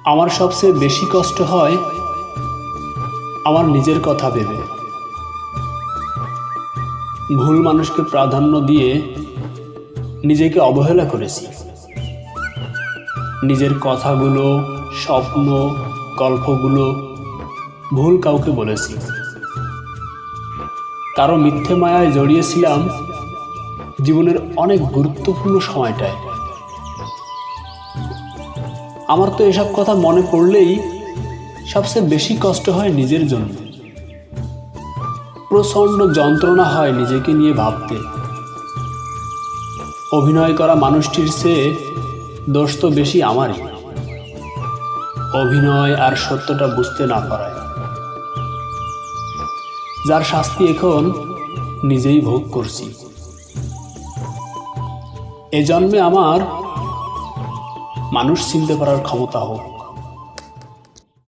আমার সবচেয়ে বেশি কষ্ট হয় আমার নিজের কথা ভেবে। ভুল মানুষকে প্রাধান্য দিয়ে নিজেকে অবহেলা করেছি। নিজের কথাগুলো, স্বপ্ন, গল্পগুলো ভুল কাউকে বলেছি। কারো মিথ্যে মায়ায় জড়িয়েছিলাম জীবনের অনেক গুরুত্বপূর্ণ সময়টায়। আমার তো এসব কথা মনে পড়লেই সবচেয়ে বেশি কষ্ট হয় নিজের জন্য। প্রচণ্ড যন্ত্রণা হয় নিজেকে নিয়ে ভাবতে। অভিনয় করা মানুষটির চেয়ে দোষ তো বেশি আমারই, অভিনয় আর সত্যটা বুঝতে না পারায়, যার শাস্তি এখন নিজেই ভোগ করছি। এ জন্মে আমার মানুষ চিনতে পারার ক্ষমতা হোক।